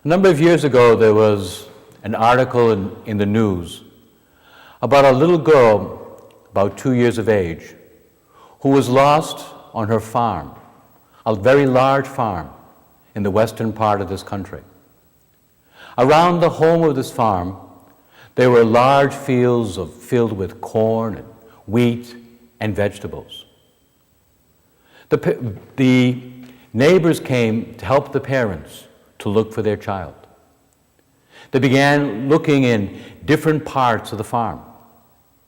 A number of years ago, there was an article in the news about a little girl about 2 years of age who was lost on her farm, a very large farm in the western part of this country. Around the home of this farm, there were large fields filled with corn and wheat and vegetables. The neighbors came to help the parents to look for their child. They began looking in different parts of the farm,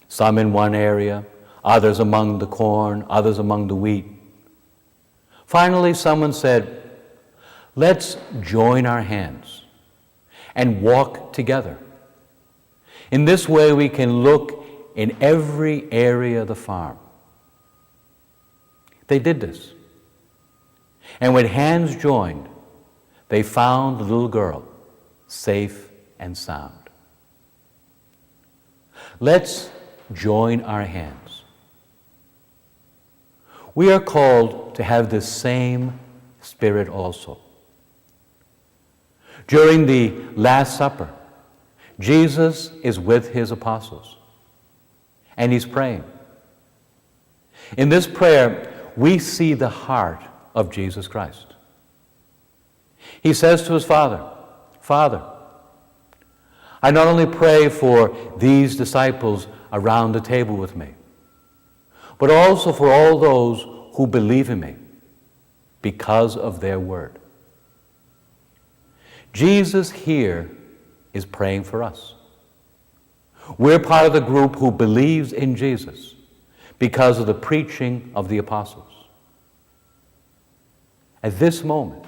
some in one area, others among the corn, others among the wheat. Finally, someone said, "Let's join our hands and walk together. In this way, we can look in every area of the farm." They did this. And when hands joined, they found the little girl safe and sound. Let's join our hands. We are called to have this same spirit also. During the Last Supper, Jesus is with his apostles, and he's praying. In this prayer, we see the heart of Jesus Christ. He says to his Father, "Father, I not only pray for these disciples around the table with me, but also for all those who believe in me because of their word." Jesus here is praying for us. We're part of the group who believes in Jesus because of the preaching of the apostles. At this moment,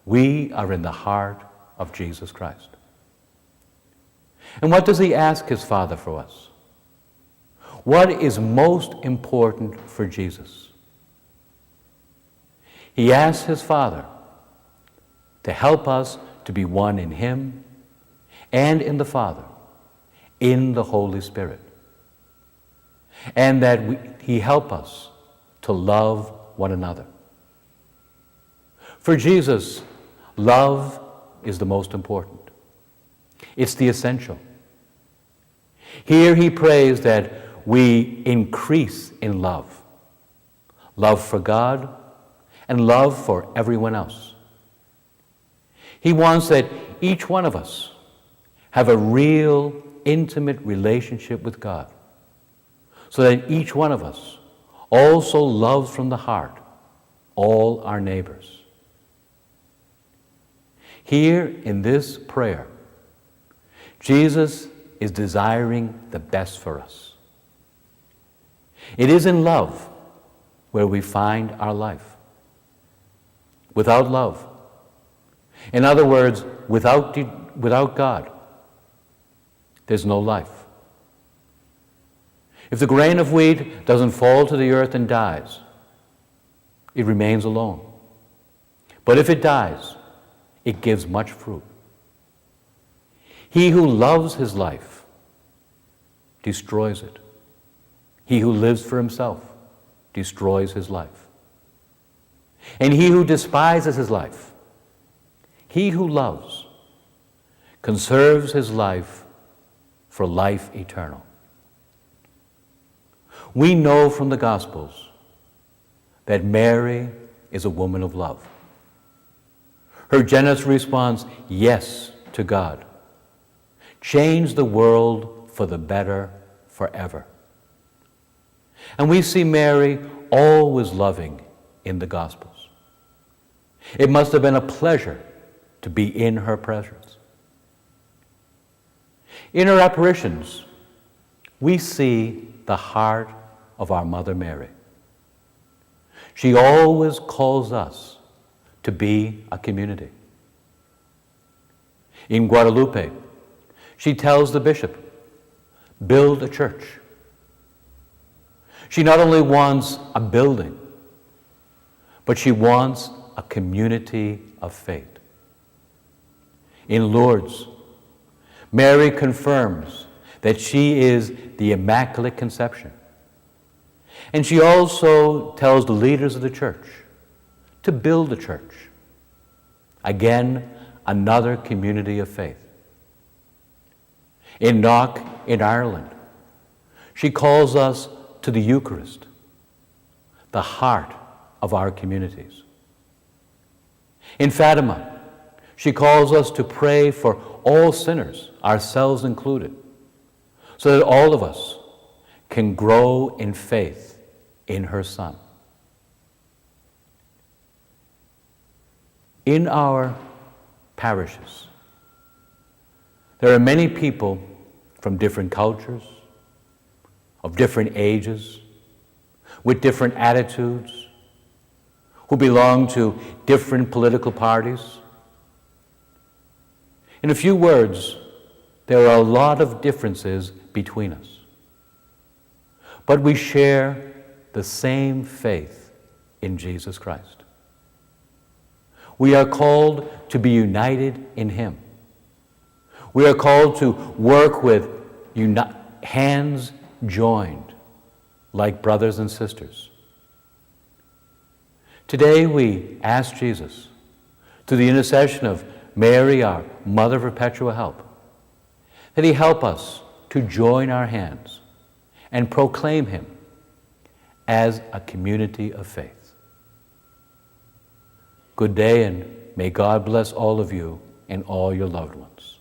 we are in the heart of Jesus Christ. And what does he ask his Father for us? What is most important for Jesus? He asks his Father to help us to be one in him and in the Father, in the Holy Spirit. And that he help us to love one another. For Jesus, love is the most important. It's the essential. Here he prays that we increase in love. Love for God and love for everyone else. He wants that each one of us have a real, intimate relationship with God, so that each one of us also loves from the heart all our neighbors. Here in this prayer, Jesus is desiring the best for us. It is in love where we find our life. Without love, in other words, without God, there's no life. If the grain of wheat doesn't fall to the earth and dies, it remains alone. But if it dies, it gives much fruit. He who loves his life destroys it. He who lives for himself destroys his life. And he who despises his life, he who loves, conserves his life for life eternal. We know from the Gospels that Mary is a woman of love. Her generous response, yes, to God, changed the world for the better forever. And we see Mary always loving in the Gospels. It must have been a pleasure to be in her presence. In her apparitions, we see the heart of our Mother Mary. She always calls us to be a community. In Guadalupe, she tells the bishop, build a church. She not only wants a building, but she wants a community of faith. In Lourdes, Mary confirms that she is the Immaculate Conception. And she also tells the leaders of the church to build a church. Again, another community of faith. In Knock in Ireland, she calls us to the Eucharist, the heart of our communities. In Fatima, she calls us to pray for all sinners, ourselves included, so that all of us can grow in faith in her Son. In our parishes, there are many people from different cultures, of different ages, with different attitudes, who belong to different political parties. In a few words, there are a lot of differences between us. But we share the same faith in Jesus Christ. We are called to be united in Him. We are called to work with hands joined, like brothers and sisters. Today we ask Jesus, through the intercession of Mary, our Mother of Perpetual Help, that He help us to join our hands and proclaim Him as a community of faith. Good day, and may God bless all of you and all your loved ones.